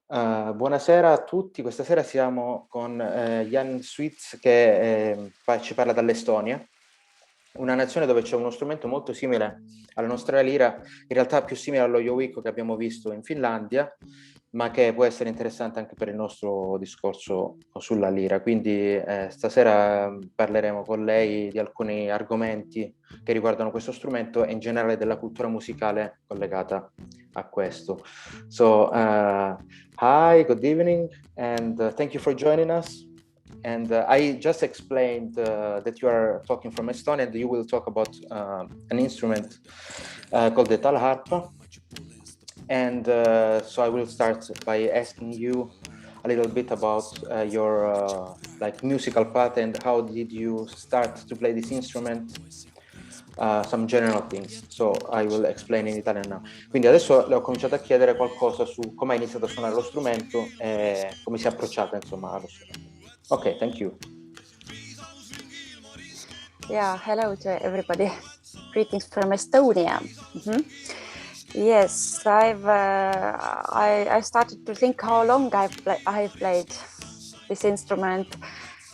Buonasera a tutti, questa sera siamo con Janne Suits che ci parla dall'Estonia, una nazione dove c'è uno strumento molto simile alla nostra lira, in realtà più simile allo yowico che abbiamo visto in Finlandia, ma che può essere interessante anche per il nostro discorso sulla lira. Quindi stasera parleremo con lei di alcuni argomenti che riguardano questo strumento e in generale della cultura musicale collegata a questo. So, hi, good evening, and thank you for joining us. And I just explained that you are talking from Estonia, and you will talk about an instrument called the Talharpa. And so I will start by asking you a little bit about your like musical path and how did you start to play this instrument, some general things. So I will explain in Italian now. Quindi adesso le ho cominciato a chiedere qualcosa su come hai iniziato a suonare lo strumento e come si è approcciata insomma allo strumento. Ok, thank you. Yeah, hello to everybody. Greetings from Estonia. Yes, I started to think how long I've played this instrument,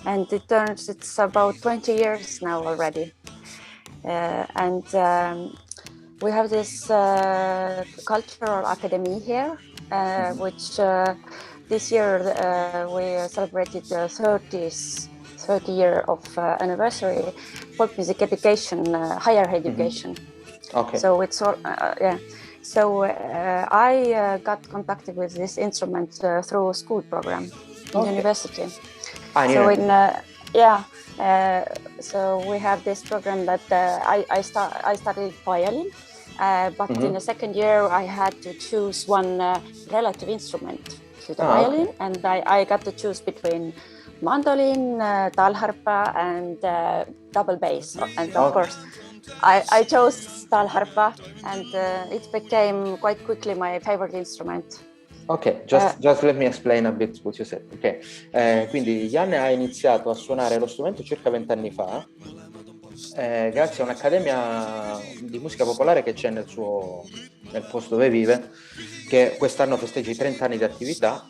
and it's about 20 years now already. We have this cultural academy here, which this year we celebrated the 30 year of anniversary folk music education, higher education. Okay. So it's all yeah. So I got contacted with this instrument through a school program in university. So so we have this program that I studied violin, but in the second year I had to choose one relative instrument to the violin, and I got to choose between mandolin, Talharpa, and double bass. And of course, I chose Talharpa, and it became quite quickly my favorite instrument. Ok, just let me explain a bit what you said. Ok, quindi Janne ha iniziato a suonare lo strumento circa 20 anni fa, grazie a un'accademia di musica popolare che c'è nel posto dove vive, che quest'anno festeggia i 30 anni di attività.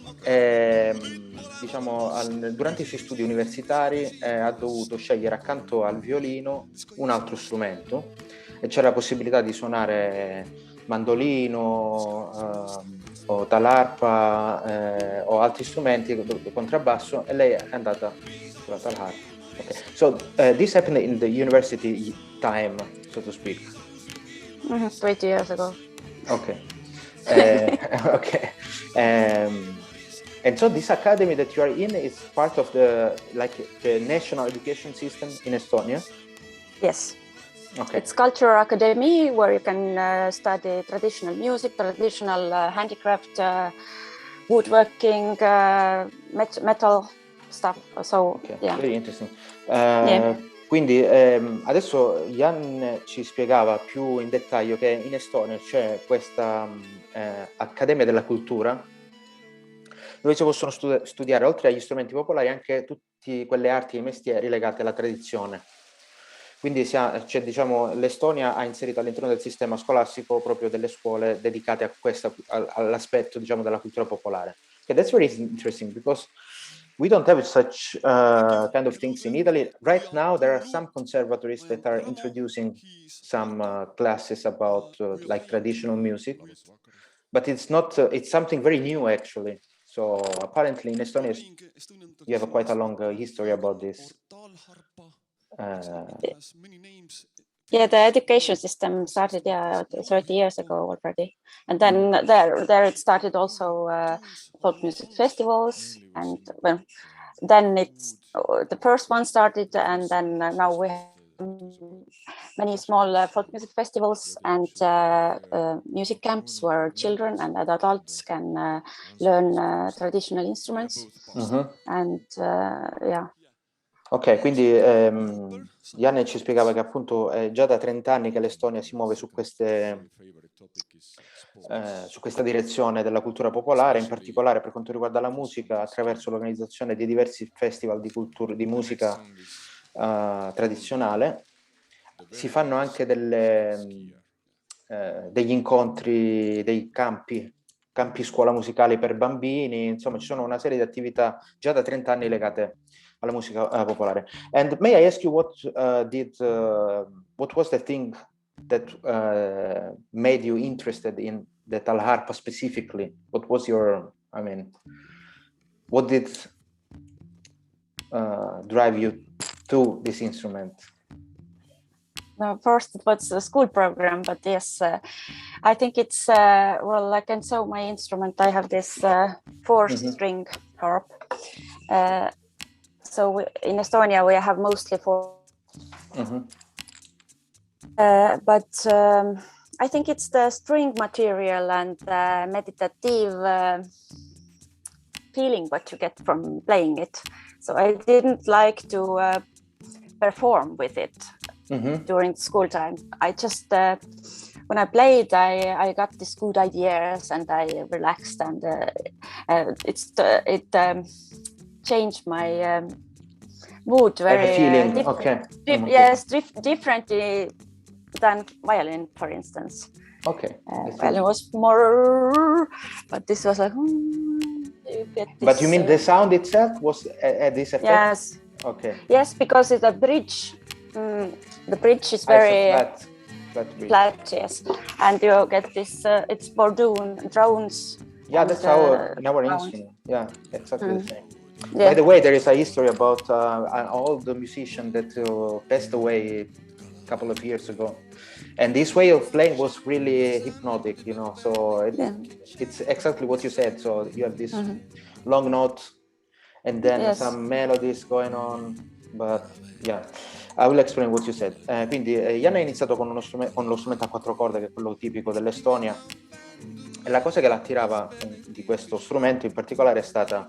Diciamo, durante i suoi studi universitari ha dovuto scegliere accanto al violino un altro strumento e c'era la possibilità di suonare mandolino o Talharpa o altri strumenti, contrabbasso, e lei è andata sulla Talharpa. Okay. So this happened in the university time, so to speak. 20 years ago. Okay. Okay. And so this academy that you are in is part of the national education system in Estonia? Yes. Okay. It's cultural academy where you can study traditional music, traditional handicraft, woodworking, metal stuff. So okay. Yeah. Very interesting. Quindi adesso Jan ci spiegava più in dettaglio che in Estonia c'è questa Accademia della Cultura dove si possono studiare oltre agli strumenti popolari anche tutte quelle arti e mestieri legati alla tradizione. Quindi c'è, diciamo, l'Estonia ha inserito all'interno del sistema scolastico proprio delle scuole dedicate a all'aspetto, diciamo, della cultura popolare. Okay, that's very interesting because we don't have such kind of things in Italy. Right now, there are some conservatories that are introducing some classes about like traditional music, but it's not. It's something very new, actually. So apparently, in Estonia, you have quite a long history about this. Yeah, the education system started 30 years ago already, and then there it started also folk music festivals, and then it's the first one started, and then now we have many small folk music festivals and music camps where children and adults can learn traditional instruments. And yeah. Ok, quindi Janne ci spiegava che appunto è già da 30 anni che l'Estonia si muove su questa direzione della cultura popolare, in particolare per quanto riguarda la musica, attraverso l'organizzazione di diversi festival di musica tradizionale. Si fanno anche degli incontri, dei campi campi scuola musicali per bambini, insomma ci sono una serie di attività già da 30 anni legate alla musica popolare. And may I ask you what was the thing that made you interested in the Talharpa specifically? What was your, I mean, what did drive you to this instrument? No, first it was a school program, but yes, I think it's well, I can show my instrument. I have this 4-string harp. So in Estonia we have mostly 4. But I think it's the string material and the meditative feeling what you get from playing it. So I didn't like to perform with it during school time. I just when I played, I got these good ideas and I relaxed, and it changed my mood very feeling. Yes, differently than violin, for instance. Okay. Violin was more, but this was like. You get this, but you mean the sound itself was this effect? Yes. Okay. Yes, because it's a bridge. The bridge is very flat, yes, and you get this. It's Bordoon drones. Yeah, that's how in our instrument. Yeah, exactly the same. Yeah. By the way, there is a history about an old musician that passed away a couple of years ago, and this way of playing was really hypnotic, you know. So it's exactly what you said. So you have this long note, and then some melodies going on. But yeah, I will explain what you said. Quindi Janne ha iniziato con lo strumento a 4 corde, che è quello tipico dell'Estonia, e la cosa che l'attirava di questo strumento in particolare è stata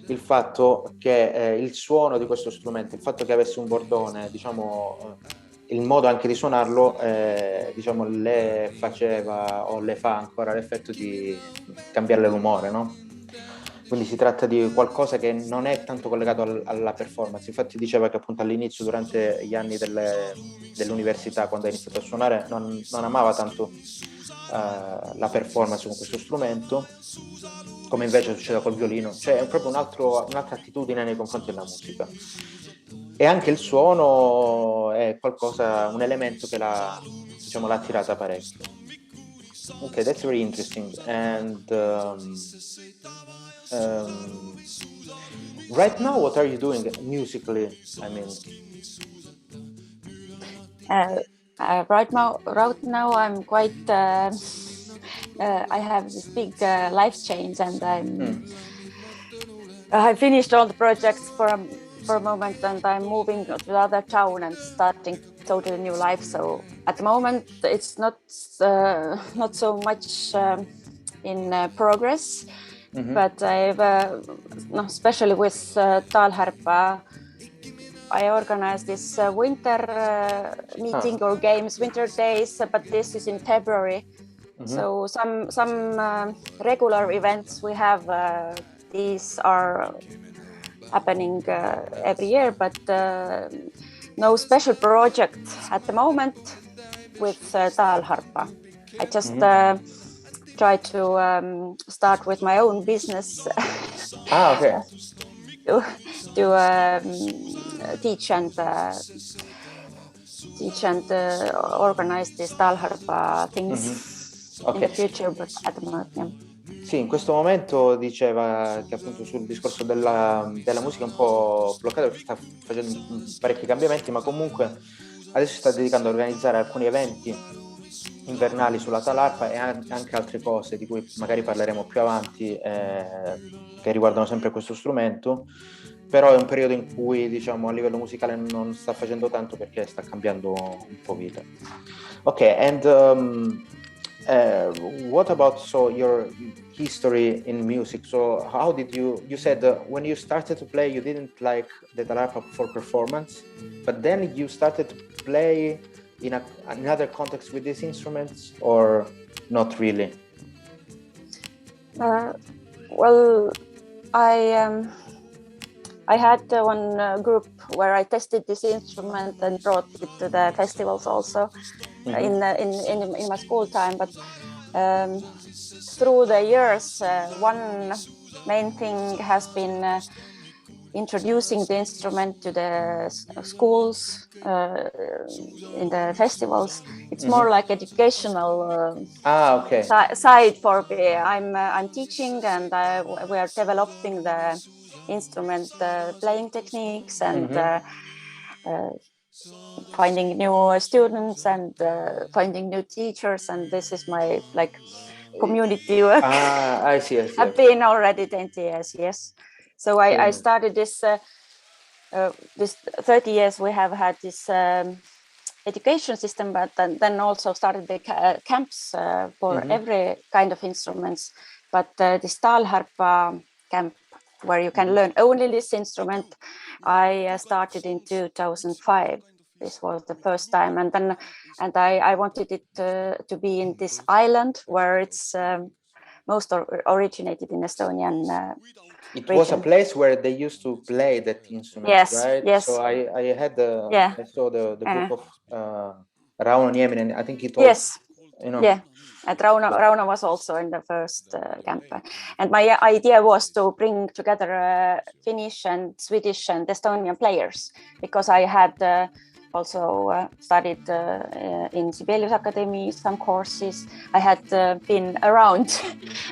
il fatto che il suono di questo strumento, il fatto che avesse un bordone, diciamo, il modo anche di suonarlo, diciamo, le faceva o le fa ancora l'effetto di cambiare l'umore, no? Quindi si tratta di qualcosa che non è tanto collegato alla performance. Infatti diceva che appunto all'inizio, durante gli anni dell'università, quando ha iniziato a suonare, non amava tanto la performance con questo strumento, come invece succede col violino. Cioè è proprio un'altra attitudine nei confronti della musica. E anche il suono è un elemento che l'ha attirata parecchio. Okay, that's very interesting. And right now, what are you doing musically? I mean, right now, I'm quite. I have this big life change, and I finished all the projects for a moment, and I'm moving to another town and starting totally new life. So at the moment, it's not so much in progress. But I've, especially with Talharpa, I organized this winter meeting or games, winter days. But this is in February. So some regular events we have. These are happening every year, but no special project at the moment with Talharpa. I just try to start with my own business. Okay. to teach and organize these Talharpa things in the future, but at the moment, yeah. Sì, in questo momento diceva che appunto sul discorso della musica è un po' bloccato perché sta facendo parecchi cambiamenti, ma comunque adesso si sta dedicando a organizzare alcuni eventi invernali sulla Talharpa e anche altre cose di cui magari parleremo più avanti, che riguardano sempre questo strumento. Però è un periodo in cui, diciamo, a livello musicale non sta facendo tanto perché sta cambiando un po' vita. Ok, and what about your history in music? So how did you said when you started to play you didn't like the Talharpa for performance, but then you started to play in another context with these instruments, or not really? Well, I had one group where I tested this instrument and brought it to the festivals also in my school time. But through the years, one main thing has been introducing the instrument to the schools, in the festivals. It's more like educational okay. side for me. I'm teaching, and we are developing the instrument playing techniques, and finding new students, and finding new teachers, and this is my community work. I see. I've been already 20 years, yes. So I started this this 30 years we have had this education system, but then also started the camps for every kind of instruments. But this Talharpa camp, where you can learn only this instrument, I started in 2005. This was the first time, and I wanted it to be in this island where it's most originated in Estonian. It region. was a place where they used to play that instrument, yes, right? Yes. So I had I saw the book of Rauno Nieminen. I think it was. Yes. Yeah. And Rauno was also in the first camp. And my idea was to bring together Finnish and Swedish and Estonian players, because I had also studied in Sibelius Academy some courses. I had been around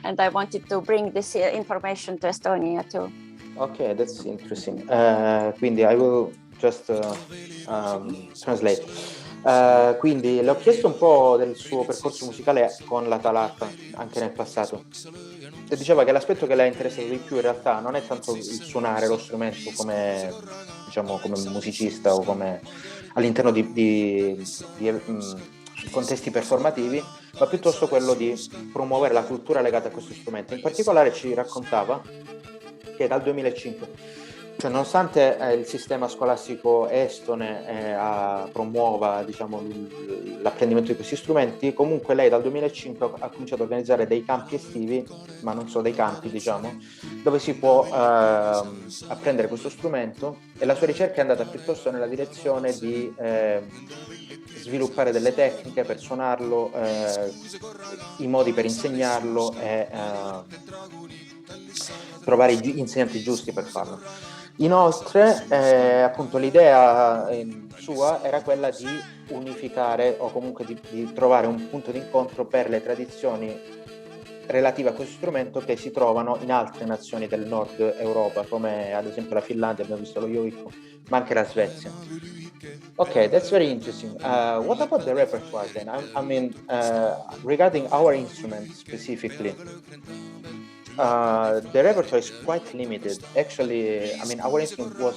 and I wanted to bring this information to Estonia too. Okay, that's interesting. Quindi I will just translate. Quindi le ho chiesto un po' del suo percorso musicale con la Talharpa anche nel passato, e diceva che l'aspetto che le ha interessato di più in realtà non è tanto il suonare lo strumento come, diciamo, come musicista o come all'interno di contesti performativi, ma piuttosto quello di promuovere la cultura legata a questo strumento. In particolare ci raccontava che dal 2005, cioè nonostante il sistema scolastico estone promuova, diciamo, l'apprendimento di questi strumenti, comunque lei dal 2005 ha cominciato a organizzare dei campi estivi, ma non solo dei campi, diciamo, dove si può apprendere questo strumento, e la sua ricerca è andata piuttosto nella direzione di sviluppare delle tecniche per suonarlo, i modi per insegnarlo e trovare gli insegnanti giusti per farlo. Inoltre, appunto, l'idea sua era quella di unificare, o comunque di trovare un punto di incontro per le tradizioni relative a questo strumento che si trovano in altre nazioni del nord Europa, come ad esempio la Finlandia, abbiamo visto lo yoiku, ma anche la Svezia. Okay, that's very interesting. What about the repertoire then? I mean, regarding our instrument specifically, the repertoire is quite limited. Actually, I mean, our instrument was,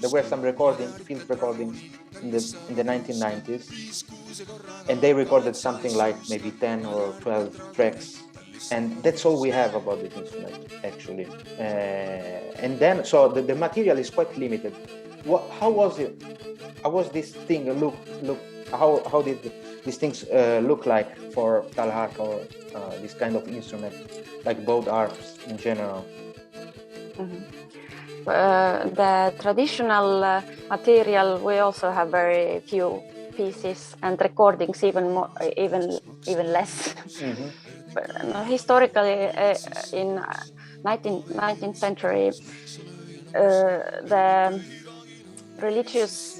there were some field recordings in the 1990s, and they recorded something like maybe 10 or 12 tracks, and that's all we have about this instrument, actually. And then, so the material is quite limited. How was it? How was this thing look? How did these things look like for Talharpa, or this kind of instrument, like both harps in general? The traditional material, we also have very few pieces, and recordings even less. But, historically, in 19th century, the religious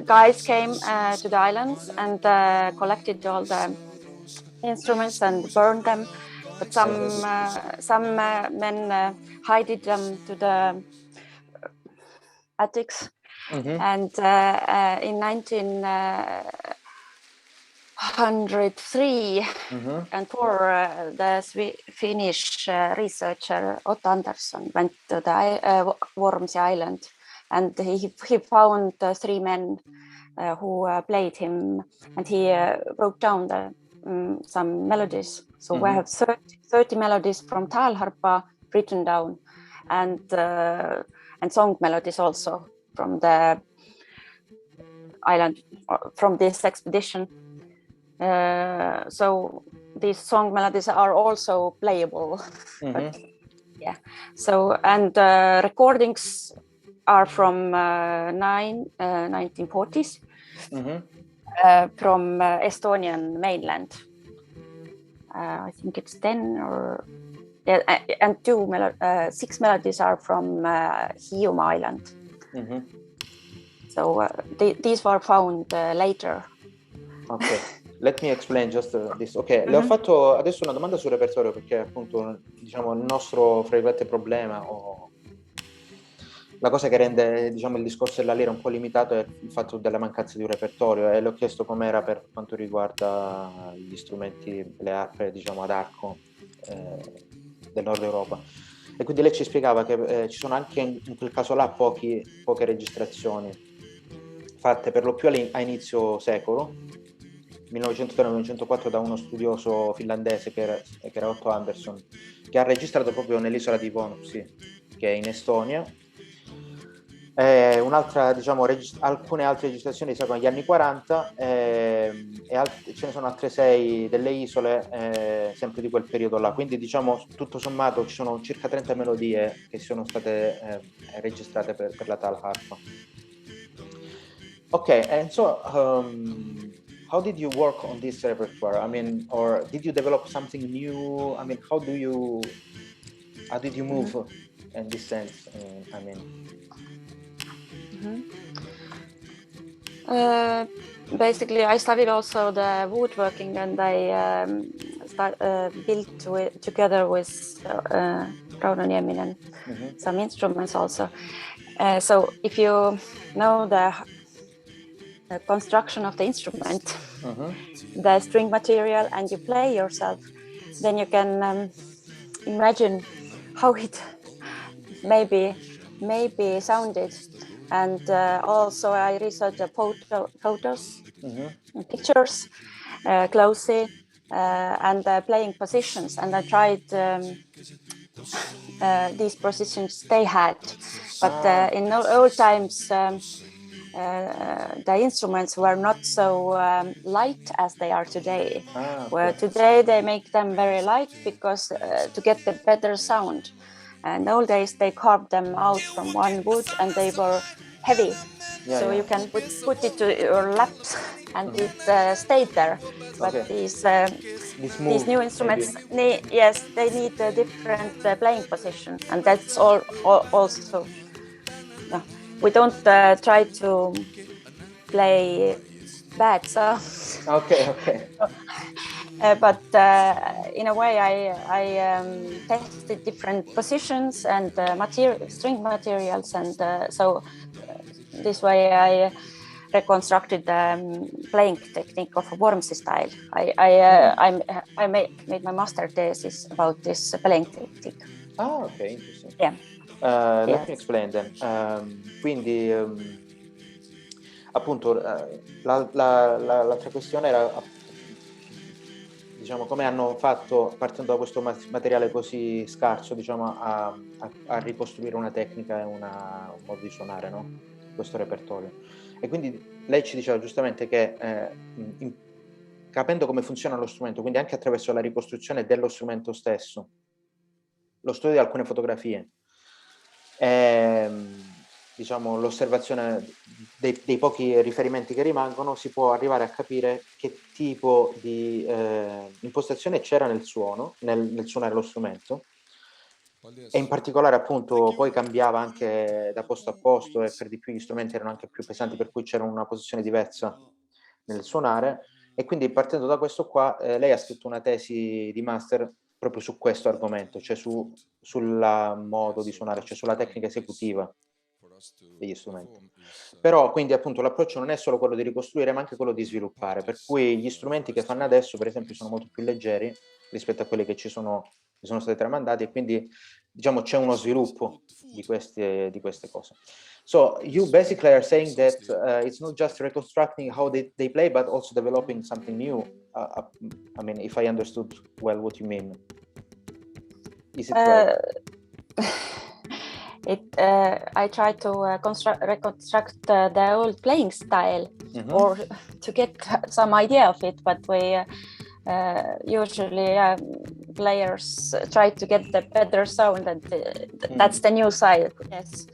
guys came to the islands and collected all the instruments and burned them. But some men hid them to the attics. And in 1903 and 4, the Finnish researcher Otto Andersson went to the Wormsea Island, and he found 3 men who played him, and he wrote down some melodies. So we have 30 melodies from Talharpa written down, and song melodies also from the island, from this expedition. So these song melodies are also playable. But, yeah. So, and recordings are from 1940s. from Estonian mainland. I think it's 10 or and 6 melodies are from Hiiumaa Island. Mm-hmm. So these were found later. Ok, let me explain just this. Ok, le ho fatto adesso una domanda sul repertorio perché appunto diciamo il nostro fra virgolette problema o la cosa che rende diciamo il discorso della lira un po' limitato è il fatto della mancanza di un repertorio e le ho chiesto com'era per quanto riguarda gli strumenti, le arpe diciamo ad arco del nord Europa. E quindi lei ci spiegava che ci sono anche in quel caso là poche registrazioni fatte per lo più a inizio secolo, 1903-1904, da uno studioso finlandese che era Otto Andersson, che ha registrato proprio nell'isola di Vonopsi, che è in Estonia. Diciamo, alcune altre registrazioni risalgono agli anni 40 ce ne sono altre 6 delle isole sempre di quel periodo là, quindi diciamo tutto sommato ci sono circa 30 melodie che sono state registrate per la Talharpa. Ok, and so how did you work on this repertoire? I mean, or did you develop something new? I mean, how did you move in this sense? I mean. Basically, I studied also the woodworking, and I built together with Rauno Nieminen some instruments also. So if you know the construction of the instrument, the string material, and you play yourself, then you can imagine how it maybe sounded. And also I researched the photos and pictures closely and playing positions, and I tried these positions they had. But in old times the instruments were not so light as they are today. Where today they make them very light because to get the better sound. And old days they carved them out from one wood and they were heavy. You can put it to your laps and it stayed there. But these new instruments, they need a different playing position, and that's all also. We don't try to play bad songs. Okay. But in a way, I tested different positions and string materials, and so this way I reconstructed the playing technique of a Wormsi style. I made my master thesis about this playing technique. Ah, ok, interesting. Yeah. Let me explain then. Quindi appunto l'altra questione era diciamo come hanno fatto, partendo da questo materiale così scarso, diciamo a ricostruire una tecnica e un modo di suonare, no? Questo repertorio. E quindi lei ci diceva giustamente che capendo come funziona lo strumento, quindi anche attraverso la ricostruzione dello strumento stesso, lo studio di alcune fotografie, diciamo l'osservazione dei pochi riferimenti che rimangono, si può arrivare a capire che tipo di impostazione c'era nel suono, nel suonare lo strumento, e in particolare appunto poi cambiava anche da posto a posto e per di più gli strumenti erano anche più pesanti, per cui c'era una posizione diversa nel suonare, e quindi partendo da questo qua lei ha scritto una tesi di master proprio su questo argomento, cioè sul modo di suonare, cioè sulla tecnica esecutiva degli strumenti. Però quindi appunto l'approccio non è solo quello di ricostruire ma anche quello di sviluppare, per cui gli strumenti che fanno adesso per esempio sono molto più leggeri rispetto a quelli che sono stati tramandati, e quindi diciamo c'è uno sviluppo di queste cose. So you basically are saying that it's not just reconstructing how they play but also developing something new. I mean, if I understood well what you mean. Is it right? I try to reconstruct the old playing style or to get some idea of it, but we usually players try to get the better sound, and that's the new side. Yes,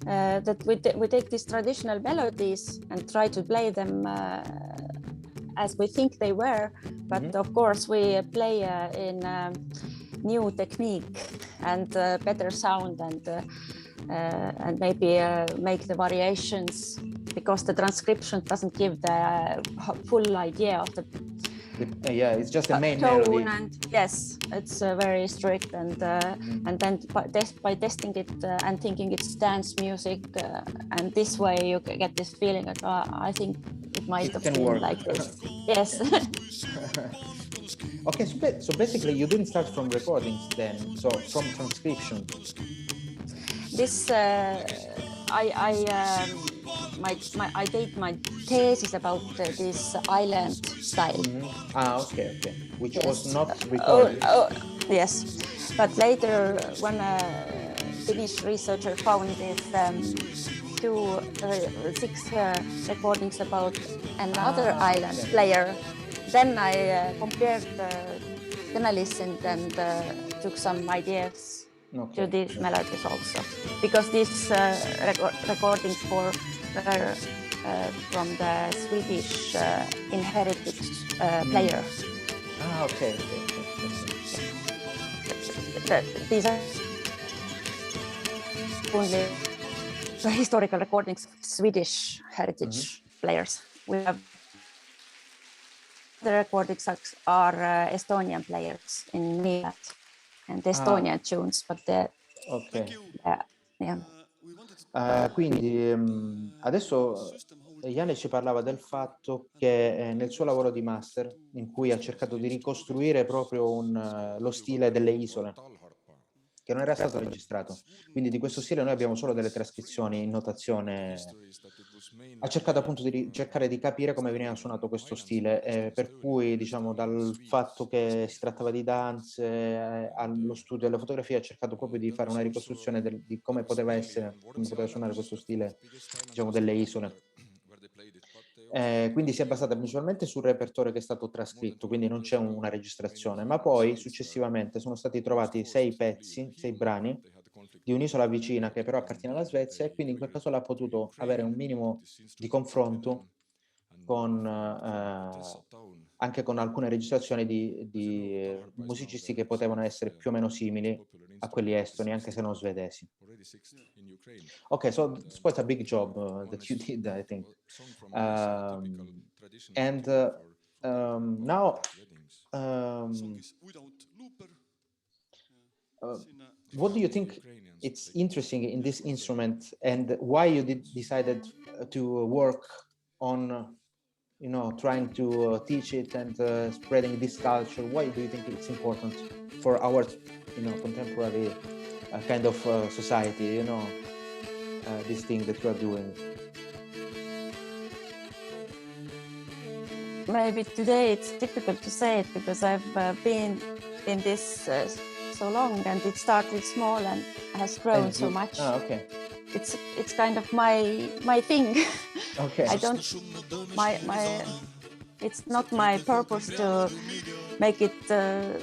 that we take these traditional melodies and try to play them as we think they were, but of course we play in new technique and better sound, and maybe make the variations, because the transcription doesn't give the full idea of the yeah, it's just the main tone melody. And yes, it's very strict, and then by testing it and thinking it's dance music, and this way you get this feeling like, I think it might have been work like this. Yes. Okay, so basically you didn't start from recordings then, so from transcription. This I did my thesis about this island style. Okay. Which was not recorded. Yes, but later when a Finnish researcher found this 6 recordings about another island player, then I compared, then I listened and took some ideas to these melodies also, because these recordings were from the Swedish inherited player. Okay. These are only the historical recordings of Swedish heritage players. We have the recordings are Estonian players in Milan and Estonian tunes, but quindi adesso Janne ci parlava del fatto che nel suo lavoro di master, in cui ha cercato di ricostruire proprio lo stile delle isole, che non era stato registrato, quindi di questo stile noi abbiamo solo delle trascrizioni in notazione. Ha cercato appunto di cercare di capire come veniva suonato questo stile, per cui diciamo dal fatto che si trattava di danze allo studio della fotografia ha cercato proprio di fare una ricostruzione di come poteva suonare questo stile, diciamo, delle isole. Quindi si è basata principalmente sul repertorio che è stato trascritto, quindi non c'è una registrazione, ma poi successivamente sono stati trovati 6 brani di un'isola vicina che però appartiene alla Svezia, e quindi in quel caso l'ha potuto avere un minimo di confronto con, anche con alcune registrazioni di musicisti che potevano essere più o meno simili a quelli estoni, anche se non svedesi. Okay, so it's quite a big job that you did, I think. Now, what do you think it's interesting in this instrument, and why you decided to work on, trying to teach it and spreading this culture? Why do you think it's important for our, contemporary kind of society, this thing that you are doing? Maybe today it's difficult to say it, because I've been in this so long, and it started small and has grown so much. Okay. It's kind of my thing. Okay. I don't it's not my purpose to make it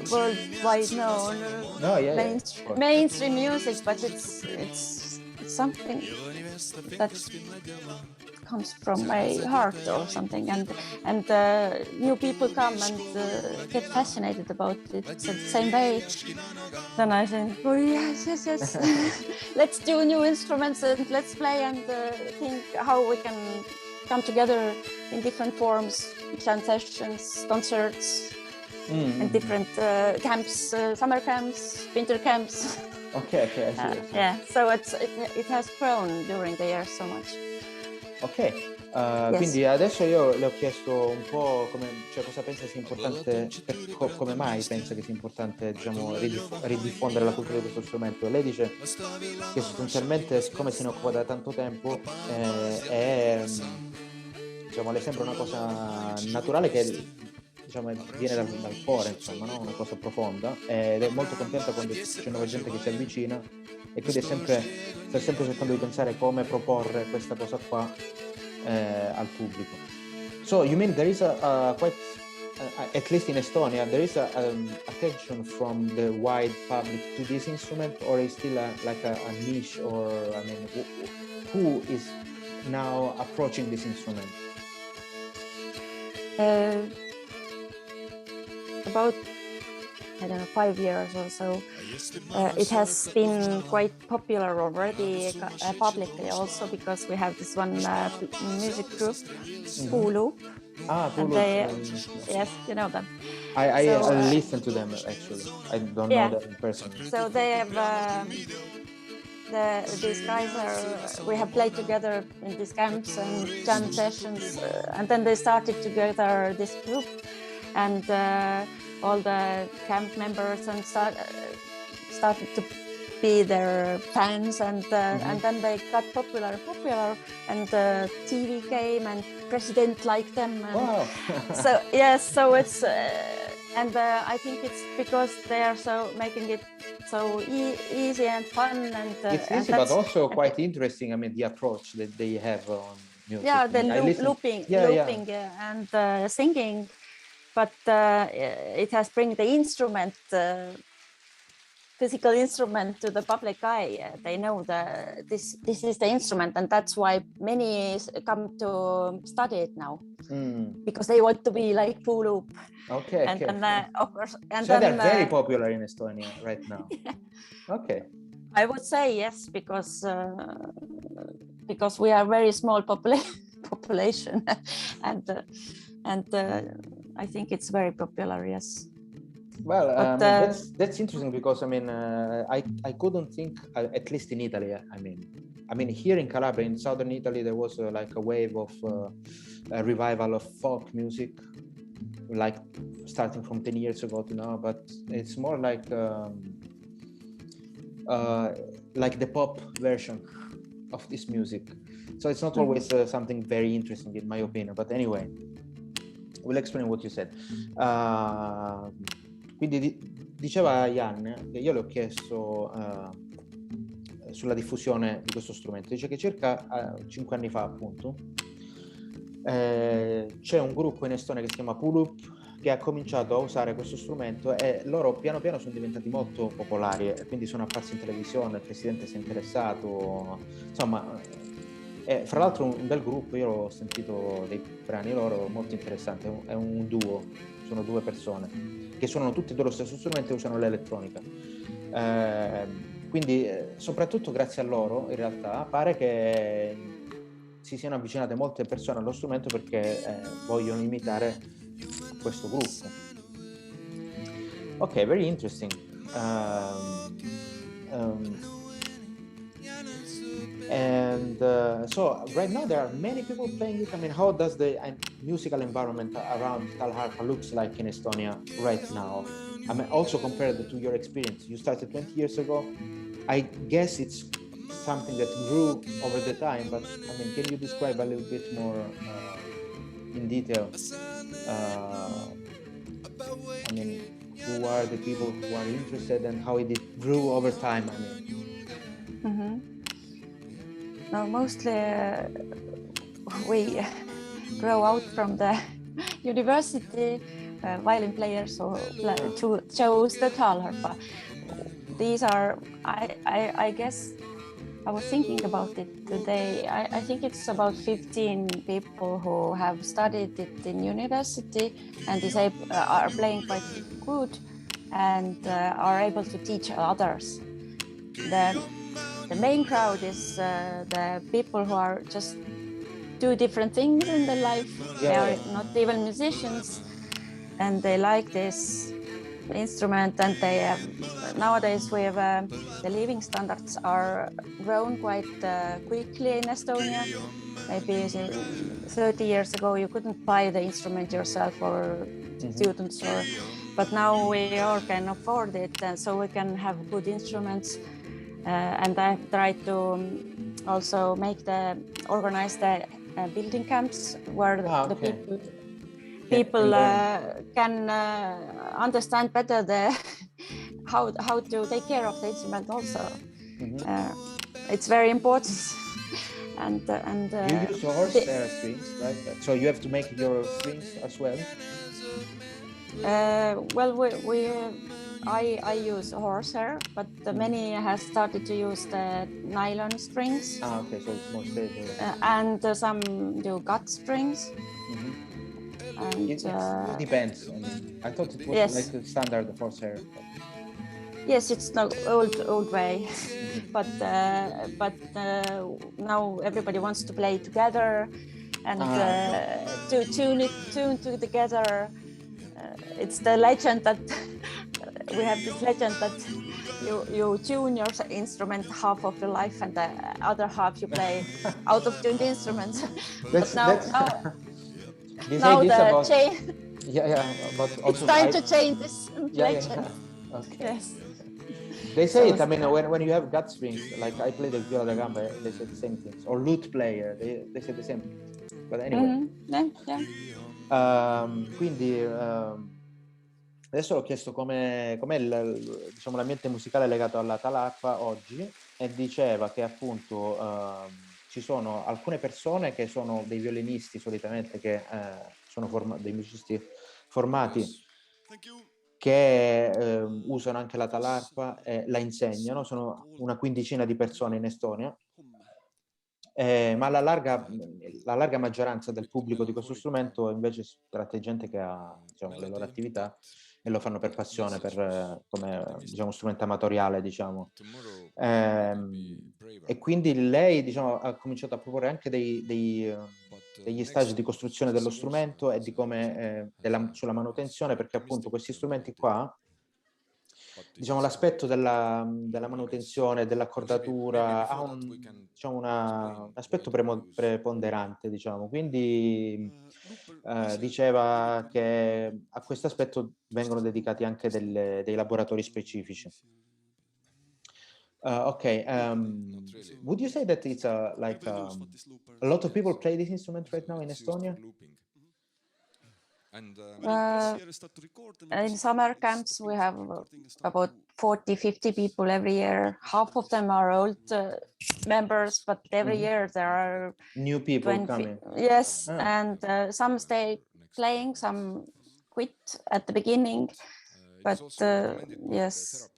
worldwide known. No, mainstream music, but it's something that comes from my heart or something, and new people come and get fascinated about it the same way. Then I think, oh yes. Let's do new instruments and let's play and think how we can come together in different forms, jam sessions, concerts, and different camps, summer camps, winter camps. Okay, I see. Yeah, so it has grown during the years so much. Ok, Yes. Quindi adesso io le ho chiesto un po' cosa pensa sia importante, come mai pensa che sia importante, diciamo, ridiffondere la cultura di questo strumento. Lei dice che sostanzialmente, siccome se ne occupa da tanto tempo, diciamo, le sembra una cosa naturale che, diciamo, viene dal cuore, insomma, no? Una cosa profonda, ed è molto contenta quando c'è nuova gente che si avvicina, e quindi sta sempre cercando di pensare come proporre questa cosa qua al pubblico. So you mean there is a quite, at least in Estonia, there is attention from the wide public to this instrument, or is still like a niche, or I mean, who is now approaching this instrument? About, I don't know, 5 years or so. It has been quite popular already publicly also, because we have this one music group, Pulu. Pulu. Yes, you know them. I listen to them actually. I don't know them in person. So they have these guys we have played together in these camps and jam sessions, and then they started together this group, and all the camp members and started to be their fans, and then they got popular, and TV came and president liked them. And wow. So yes, so it's and I think it's because they are so making it so easy and fun, and it's easy, but also quite interesting. I mean, the approach that they have on music. Yeah, the looping and singing, but it has bring the instrument, physical instrument, to the public eye. They know this is the instrument, and that's why many come to study it now, because they want to be like Pulu. Okay. And then, of course, and so then, they're very popular in Estonia right now. Yeah. Okay. I would say yes, because we are very small population, and I think it's very popular. Yes. Well, that's interesting, because I mean, I couldn't think, at least in Italy. I mean, here in Calabria, in southern Italy, there was like a wave of a revival of folk music, like starting from 10 years ago to now. But it's more like the pop version of this music. So it's not always something very interesting, in my opinion. But anyway, we'll explain what you said. Quindi diceva Janne che io le ho chiesto sulla diffusione di questo strumento. Dice che circa 5 anni fa, appunto, c'è un gruppo in Estonia che si chiama Pulup, che ha cominciato a usare questo strumento, e loro piano piano sono diventati molto popolari, e quindi sono apparsi in televisione, il presidente si è interessato, insomma. Fra l'altro un bel gruppo, io ho sentito dei brani loro molto interessanti, è un duo, sono 2 persone che suonano tutti e 2 lo stesso strumento e usano l'elettronica, quindi soprattutto grazie a loro in realtà pare che si siano avvicinate molte persone allo strumento, perché vogliono imitare questo gruppo. Ok, very interesting. So right now there are many people playing it. I mean, how does the musical environment around Talharpa looks like in Estonia right now? I mean, also compared to your experience. You started 20 years ago. I guess it's something that grew over the time, but I mean, can you describe a little bit more in detail? I mean, who are the people who are interested, and how it grew over time? I mean. No, mostly we grow out from the university violin players who chose the Talharpa. These are, I guess, I was thinking about it today. I think it's about 15 people who have studied it in university and are playing quite good, and are able to teach others. The main crowd is the people who are just do different things in their life. They are not even musicians, and they like this instrument. And they have, nowadays we have the living standards are grown quite quickly in Estonia. Maybe 30 years ago you couldn't buy the instrument yourself, or students, but now we all can afford it, and so we can have good instruments. And I try to also organize the building camps where the people can understand better how to take care of the instrument also. It's very important. and you use horsehair strings, right? So you have to make your strings as well. Well, I use horsehair, but many has started to use the nylon strings. Okay, so it's more stable. And some do gut strings. And it depends. I mean, I thought it was yes. like a standard horsehair. Yes, it's the old way, but now everybody wants to play together and to tune together. It's the legend that we have this legend that you tune your instrument half of your life and the other half you play out of tuned instruments. But now the chain. Yeah. But it's time to change this legend. Yeah. Okay. Yes. They say it. I mean, when you have gut strings, like I play the viola da gamba, they say the same things. Or lute player, they say the same things. But anyway. Yeah. Quindi adesso l'ho chiesto com'è diciamo, l'ambiente musicale legato alla Talharpa oggi, e diceva che appunto ci sono alcune persone che sono dei violinisti solitamente, che sono dei musicisti formati, che usano anche la Talharpa e la insegnano. Sono una quindicina di persone in Estonia, ma la larga maggioranza del pubblico di questo strumento invece si tratta di gente che ha, diciamo, le loro attività e lo fanno per passione, come diciamo, strumento amatoriale, diciamo. E quindi lei, diciamo, ha cominciato a proporre anche degli stage di costruzione dello strumento e di come sulla manutenzione, perché appunto questi strumenti qua, diciamo, l'aspetto della manutenzione, dell'accordatura ha diciamo, un aspetto preponderante, diciamo. Quindi diceva che a questo aspetto vengono dedicati anche dei laboratori specifici. Okay, would you say that it's a lot of people play this instrument right now in Estonia? In summer camps we have about 40-50 people every year. Half of them are old members, but every year there are new people coming. Yes, and some stay playing, some quit at the beginning. But yes,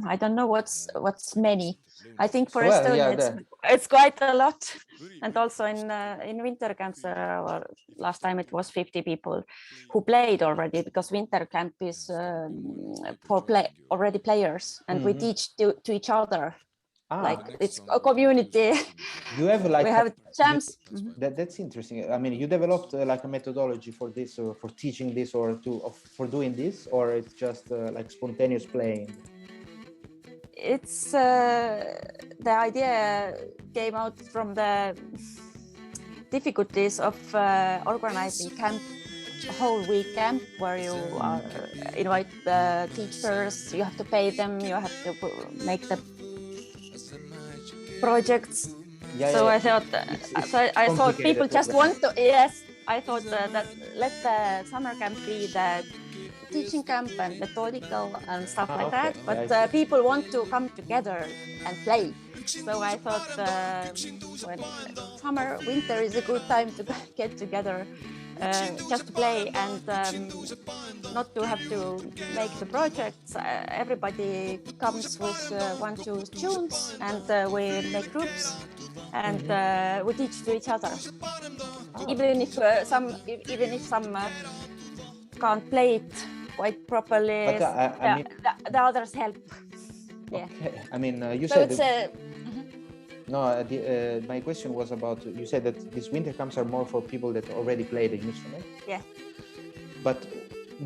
I don't know what's many. I think for Estonia it's quite a lot. And also in winter camps, last time it was 50 people who played already, because winter camp is for already players, and we teach to each other. It's a community. You have we have jams. That's interesting. I mean, you developed like a methodology for this, or for teaching this, or for doing this, or it's just like spontaneous playing? It's the idea came out from the difficulties of organizing camp, a whole week camp, where you invite the teachers, you have to pay them, you have to make the projects. I thought people just want to. Yes, I thought that let the summer camp be the teaching camp and methodical and stuff like that. But people want to come together and play. So I thought when winter is a good time to get together, just to play and not to have to make the projects. Everybody comes with 1-2 tunes, and we make groups, and we teach to each other. Even if some can't play it quite properly, the others help. Yeah. Okay. I mean, you said. No, my question was about, you said that these winter camps are more for people that already play the instrument. Yeah. But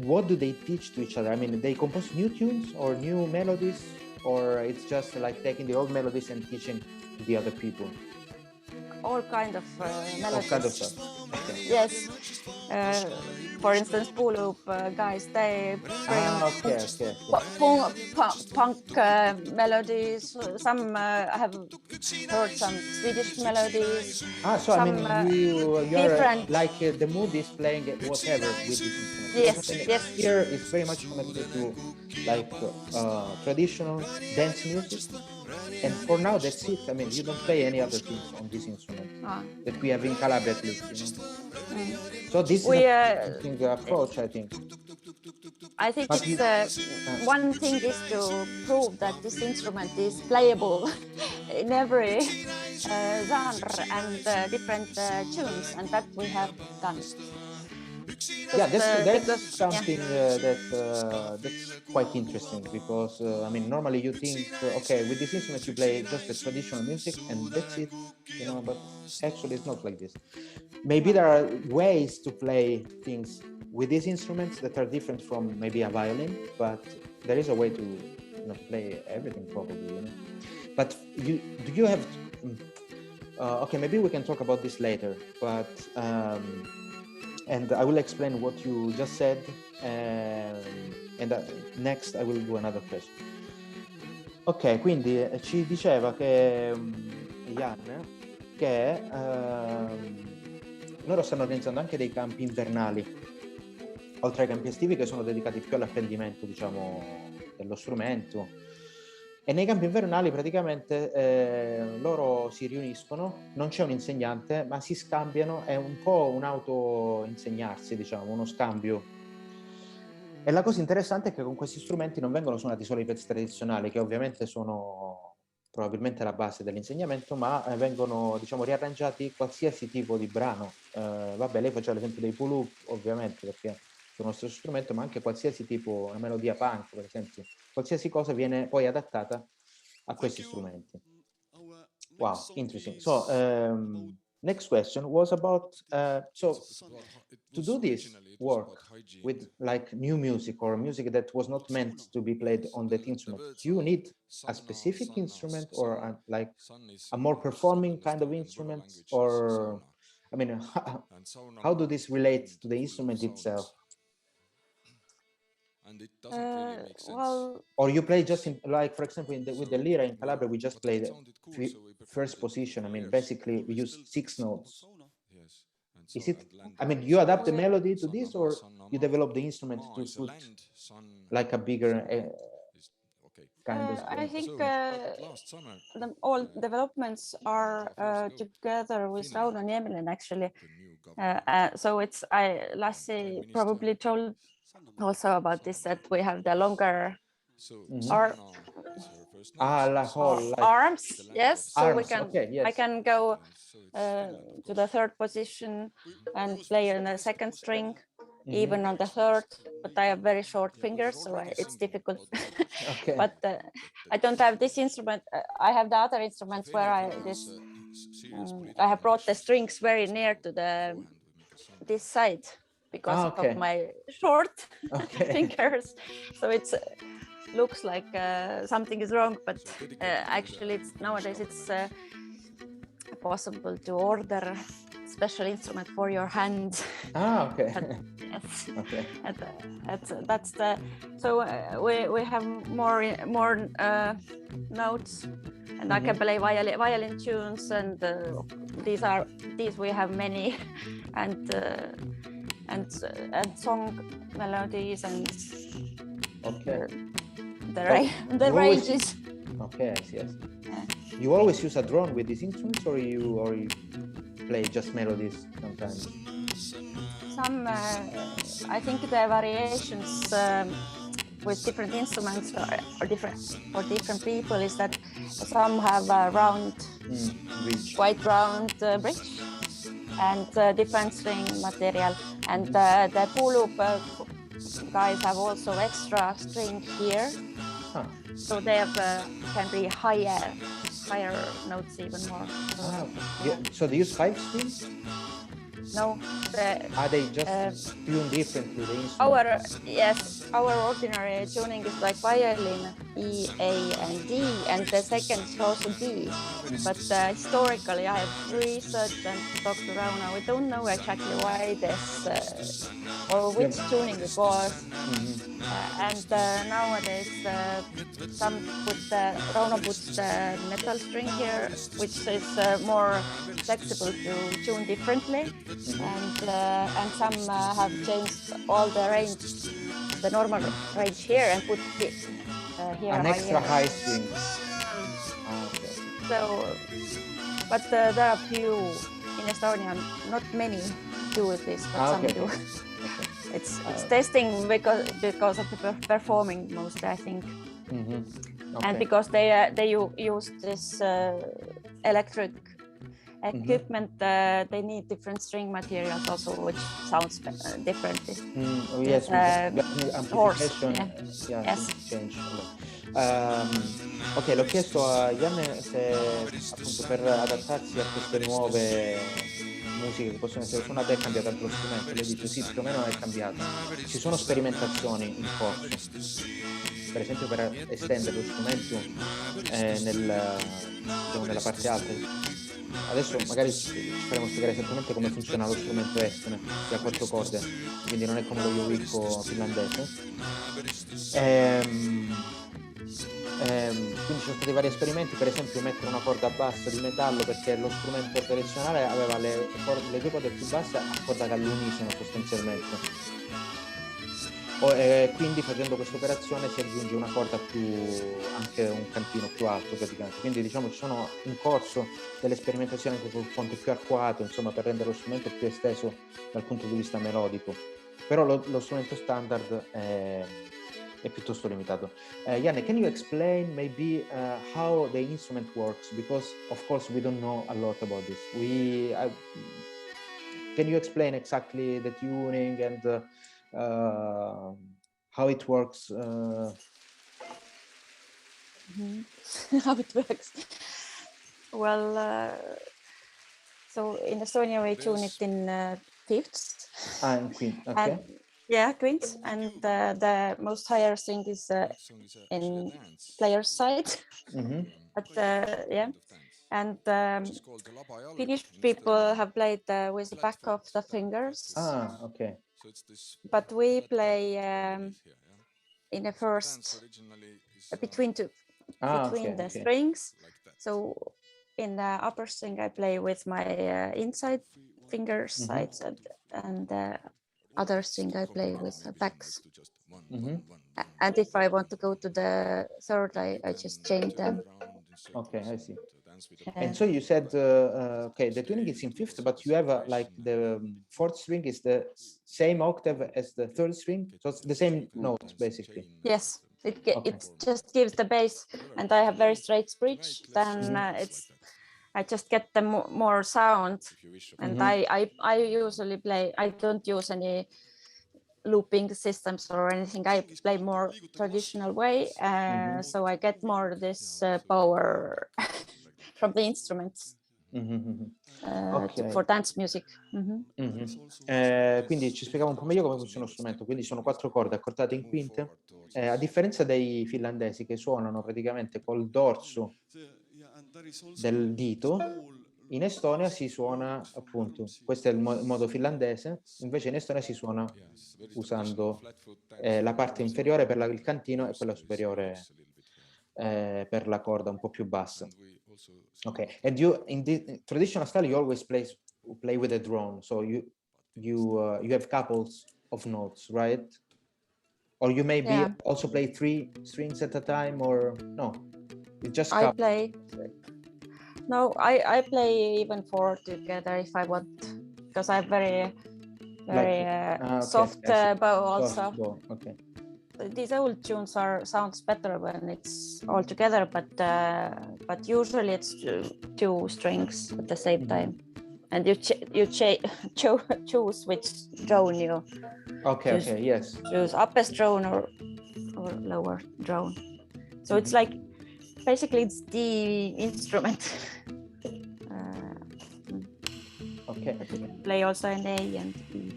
what do they teach to each other? I mean, they compose new tunes or new melodies, or it's just like taking the old melodies and teaching to the other people? All kind of melodies. All kind of stuff. Okay. Yes. For instance, Puulup guys, they bring punk melodies. Some have heard some Swedish melodies. So I mean, you are like the mood is playing whatever with this instrument. Yes. Here it's very much connected to like traditional dance music. And for now, that's it. I mean, you don't play any other things on this instrument that we have in Calabria, at least. You know? So this is an interesting approach, I think. I think one thing is to prove that this instrument is playable in every genre and different tunes, and that we have done. Yeah, that's something that's quite interesting, because I mean, normally you think, okay, with this instrument you play just the traditional music and that's it, you know, but actually it's not like this. Maybe there are ways to play things with these instruments that are different from maybe a violin, but there is a way to, you know, to play everything probably, you know. But do you have okay, maybe we can talk about this later, but and I will explain what you just said, and next I will do another question. Ok, quindi ci diceva che Jan, che loro stanno organizzando anche dei campi invernali, oltre ai campi estivi, che sono dedicati più all'apprendimento, diciamo, dello strumento. E nei campi invernali praticamente loro si riuniscono, non c'è un insegnante, ma si scambiano, è un po' un auto-insegnarsi, diciamo, uno scambio. E la cosa interessante è che con questi strumenti non vengono suonati solo i pezzi tradizionali, che ovviamente sono probabilmente la base dell'insegnamento, ma vengono, diciamo, riarrangiati qualsiasi tipo di brano. Vabbè, lei faceva l'esempio dei pull-up, ovviamente, perché sono lo stesso strumento, ma anche qualsiasi tipo, una melodia punk, per esempio. Qualsiasi cosa viene poi adattata a questi strumenti. Wow, interesting. So, next question was about, so to do this work with like new music or music that was not meant to be played on that instrument, do you need a specific instrument or like a more performing kind of instrument? Or, I mean, how do this relate to the instrument itself? Well, or you play just in, like, for example, with the lira in Calabria, we just play the first position. I mean, basically we use 6 notes. Is it, I mean, you adapt the melody to this, or you develop the instrument to put like a bigger kind of I think all developments are together with Rauno Niemelin, actually. So it's, Lassi probably told also about this, that we have the longer arms, yes. So we can, okay, yes. I can go to the third position and play on the second string, even on the third, but I have very short fingers, so it's difficult. Okay. But I don't have this instrument. I have the other instruments where I have brought the strings very near to this side because of my short fingers. So it's looks like something is wrong, but actually nowadays it's possible to order special instrument for your hand. Okay. Yes. Okay. That's the, so we have more notes, and I can play violin tunes, and these we have many, and song melodies, and the ranges. Okay, yes. You always use a drone with these instruments, or you play just melodies sometimes? Some, I think the variations with different instruments are different for different people. Is that some have a round, quite round bridge, and different string material, and the pull-up guys have also extra string here, so they have can be higher notes, even more. So they use 5 strings? No. Are they just tuned differently, the instrument? Our ordinary tuning is like violin, E, A, and D, and the second is also D. But historically, I have researched and talked to Rauno. We don't know exactly why this or which tuning it was. And nowadays, Rauno puts the metal string here, which is more flexible to tune differently. And some have changed all the range, the normal range here, and put it here. An extra high string. So, but there are few in Estonia, not many do this, but some do. It's testing because of the performing most, I think, and because they use this electric equipment, they need different string materials also, which sounds differently. Oh, yes, amplification, yeah. Yes. change. Ok, l'ho chiesto a Janne se appunto per adattarsi a queste nuove musiche che possono essere suonate è cambiato anche lo strumento. Lei dice sì, più o meno è cambiato. Ci sono sperimentazioni in corso, per esempio per estendere lo strumento nella parte alta. Adesso magari ci faremo spiegare esattamente come funziona lo strumento estone, che ha 4 corde, quindi non è come lo yowiko finlandese. Quindi ci sono stati vari esperimenti, per esempio mettere una corda bassa di metallo, perché lo strumento tradizionale aveva le due corde più basse accordate all'unisono sostanzialmente. Quindi facendo questa operazione si aggiunge una corda più, anche un cantino più alto praticamente. Quindi diciamo ci sono in corso delle sperimentazioni anche col ponte più arcuato, insomma, per rendere lo strumento più esteso dal punto di vista melodico. Però lo strumento standard è piuttosto limitato. Janne, can you explain maybe how the instrument works? Because of course we don't know a lot about this. Can you explain exactly the tuning and how it works? How it works? Well, so in Estonia we tune it in fifths. In quints, okay. Yeah, quints, and the most higher string is in player's side. But yeah, and Finnish people have played with the back of the fingers. Okay. But we play in the first between the strings. So in the upper string I play with my inside finger sides, and the other string I play with the backs. And if I want to go to the third, I just change them. Okay, I see. And so you said, okay, the tuning is in fifth, but you have like the fourth string is the same octave as the third string, so it's the same note basically. Yes, it just gives the bass, and I have very straight bridge. Then I just get the more sound, and I usually play. I don't use any looping systems or anything. I play more traditional way, so I get more this power from the instruments for dance music. Quindi ci spiegavo un po' meglio come funziona lo strumento. Quindi sono 4 corde accordate in quinte, a differenza dei finlandesi che suonano praticamente col dorso del dito. In Estonia si suona appunto, questo è il modo finlandese, invece in Estonia si suona usando la parte inferiore per il cantino e quella superiore per la corda un po' più bassa. Okay, and you in the traditional style you always play with a drone, so you have couples of notes, right? Or you maybe also play 3 strings at a time, or no? It's just I play. No, I play even 4 together if I want, because I have very soft bow also. Soft bow. Okay. These old tunes sounds better when it's all together, but usually it's 2 strings at the same time, and you choose which drone you. Okay. Yes. Choose upper drone or lower drone. So it's like basically it's the instrument. Ok. Play also in A and E.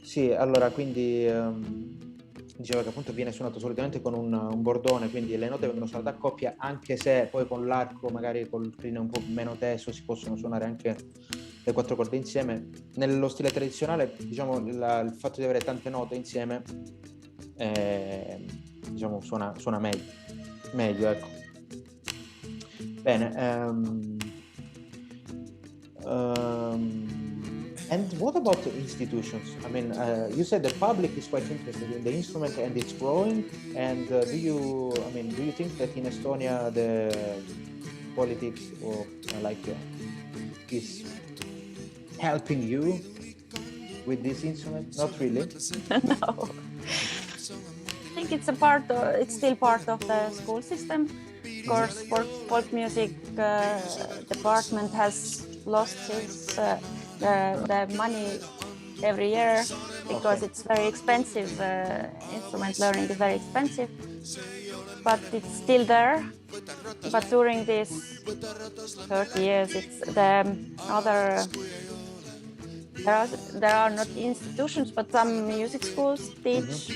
Sì, allora quindi diceva che appunto viene suonato solitamente con un bordone, quindi le note vengono suonate a coppia, anche se poi con l'arco, magari col crine un po' meno teso, si possono suonare anche le 4 corde insieme. Nello stile tradizionale, diciamo, il fatto di avere tante note insieme diciamo suona meglio, ecco. Bene. And what about the institutions? I mean, you said the public is quite interested in the instrument and it's growing. And do you think that in Estonia the politics or is helping you with this instrument? Not really. No. I think it's still part of the school system. Of course, folk music department has lost his the money every year because it's very expensive. Instrument learning is very expensive, but it's still there. But during these 30 years, it's the other. There are not institutions, but some music schools teach.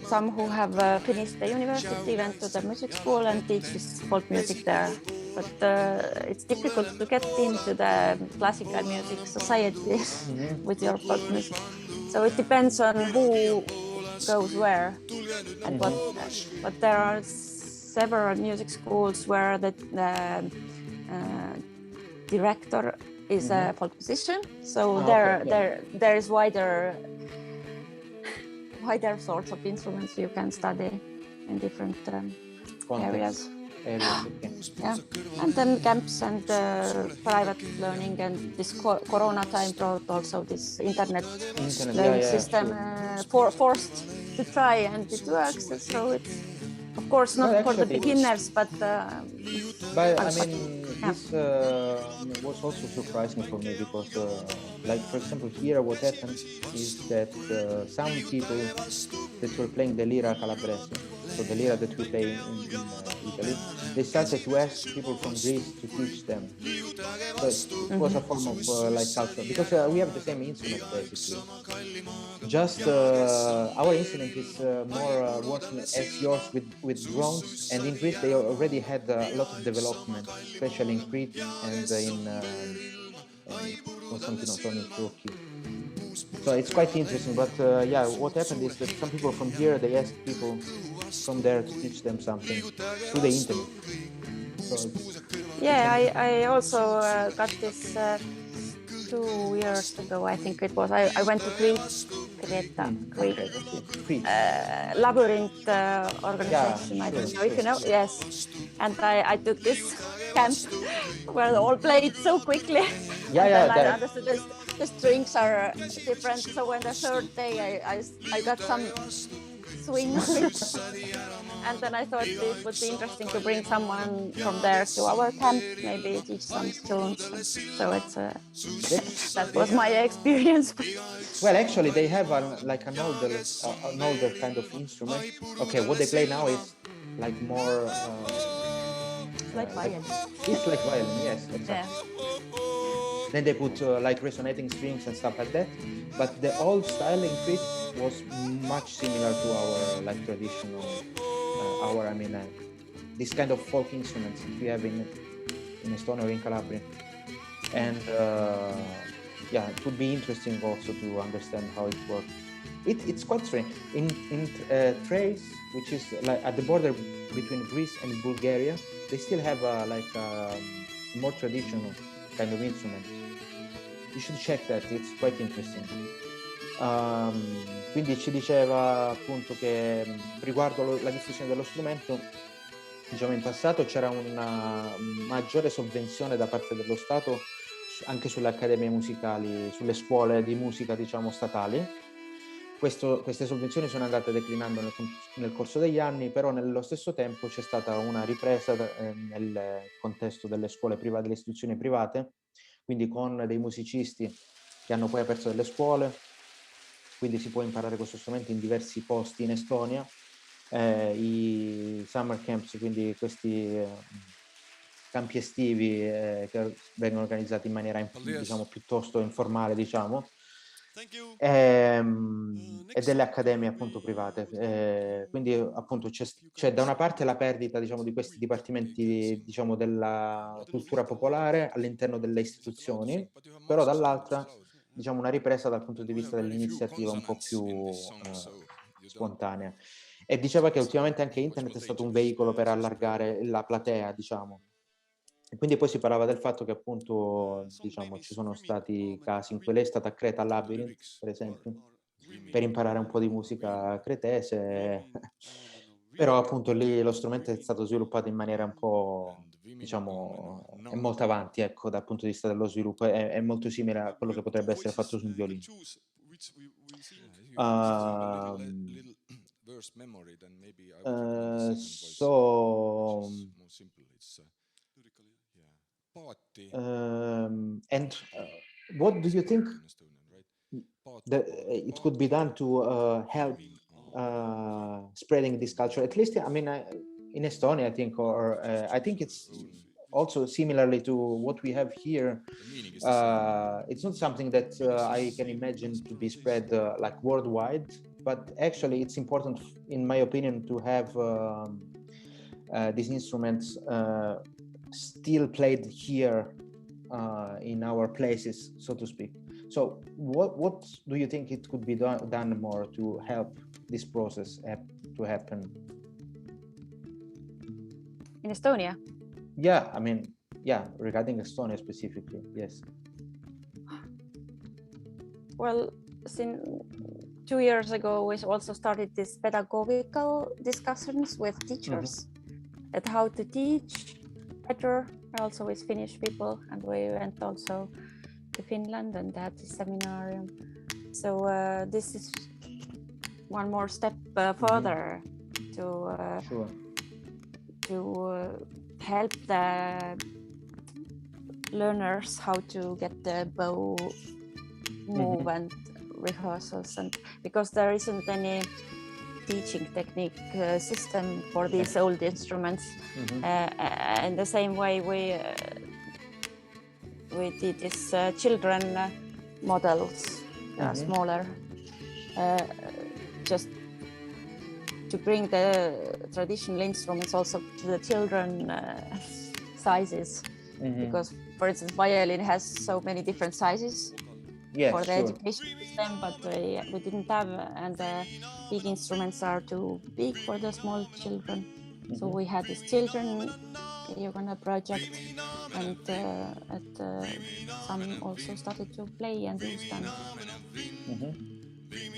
Some who have finished the university went to the music school and teach this folk music there. But it's difficult to get into the classical music society with your folk music. So it depends on who goes where and what. But there are several music schools where the director is a folk musician. So there is wider sorts of instruments you can study in different areas. Yeah, and then camps and private learning, and this Corona time brought also this internet learning system, forced to try, and it works. So it's of course not for the beginners, but I mean, this was also surprising for me because, like for example, here what happened is that some people that were playing the lira calabrese, so the lira that we play in Italy, they started to ask people from Greece to teach them. So it was a form of like culture, because we have the same instrument basically. Just our instrument is more working as yours with drones, and in Greece they already had a lot of development, especially in Crete and in Constantinople in Turkey. So it's quite interesting. But yeah, what happened is that some people from here, they asked people from there to teach them something through the internet. So yeah, I also got this 2 years ago, I think it was. I went to Crete, Labyrinth organization. I don't know if you know. Yes, and I took this camp where they all played so quickly. And then I understood the strings are different. So when the third day I got some swing of it. And then I thought it would be interesting to bring someone from there to our camp, maybe teach some tunes. So it's that was my experience. Well, actually, they have like an older kind of instrument. Okay, what they play now is like more. It's like violin. It's like violin, yes, exactly. Yeah. Then they put like resonating strings and stuff like that. But the old style in Crete was much similar to our like traditional, this kind of folk instruments that we have in Estonia or in Calabria. And yeah, it would be interesting also to understand how it works. It's quite strange. In Thrace, which is like at the border between Greece and Bulgaria, they still have like more traditional kind of instrument. You should check that, it's quite interesting. Quindi ci diceva appunto che riguardo la diffusione dello strumento, diciamo in passato c'era una maggiore sovvenzione da parte dello Stato anche sulle accademie musicali, sulle scuole di musica diciamo statali. Queste sovvenzioni sono andate declinando nel corso degli anni, però nello stesso tempo c'è stata una ripresa nel contesto delle scuole private, delle istituzioni private, quindi con dei musicisti che hanno poi aperto delle scuole, quindi si può imparare questo strumento in diversi posti in Estonia. I summer camps, quindi questi campi estivi che vengono organizzati in maniera diciamo piuttosto informale, diciamo, e delle accademie appunto private. Quindi appunto c'è da una parte la perdita diciamo di questi dipartimenti diciamo della cultura popolare all'interno delle istituzioni, però dall'altra diciamo una ripresa dal punto di vista dell'iniziativa un po' più spontanea. E diceva che ultimamente anche internet è stato un veicolo per allargare la platea, diciamo. E quindi poi si parlava del fatto che appunto, diciamo, ci sono stati casi in cui lei è stata a Creta al Labyrinth, per esempio, per imparare un po' di musica cretese, però appunto lì lo strumento è stato sviluppato in maniera un po', diciamo, è molto avanti, ecco, dal punto di vista dello sviluppo, è molto simile a quello che potrebbe essere fatto su un violino. So And what do you think that it could be done to help spreading this culture? At least, I mean, in Estonia, I think, or I think it's also similarly to what we have here. It's not something that I can imagine to be spread like worldwide, but actually it's important, in my opinion, to have these instruments still played here in our places, so to speak. So what do you think it could be done more to help this process to happen? In Estonia? Yeah, I mean, yeah, regarding Estonia specifically, yes. Well, since 2 years ago, we also started this pedagogical discussions with teachers at how to teach better, also with Finnish people, and we went also to Finland and had this seminar. So this is one more step further to help the learners how to get the bow move and rehearsals, and because there isn't any teaching technique system for these old instruments. In the same way we did this children models, smaller, just to bring the traditional instruments also to the children sizes, because for instance violin has so many different sizes for the education system, but we didn't have, and the big instruments are too big for the small children. So we had this children project, and some also started to play and use them.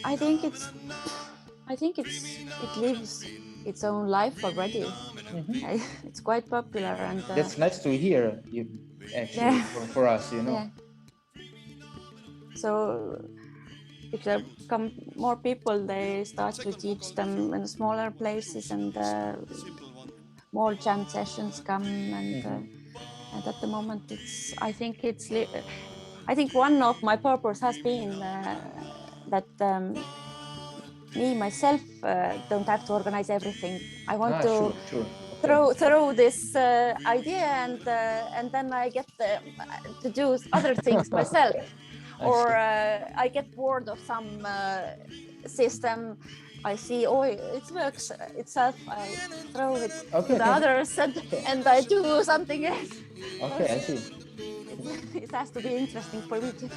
I think it lives its own life already. It's quite popular, and that's nice to hear. Actually, for us, you know. Yeah. So if there come more people, they start to teach them in smaller places, and more jam sessions come, and at the moment I think one of my purpose has been that me myself don't have to organize everything. I want to throw this idea, and then I get to do other things myself. Or I get bored of some system. I see, oh, it works itself. I throw it to the others, and I do something else. Okay, I see. It has to be interesting for me too.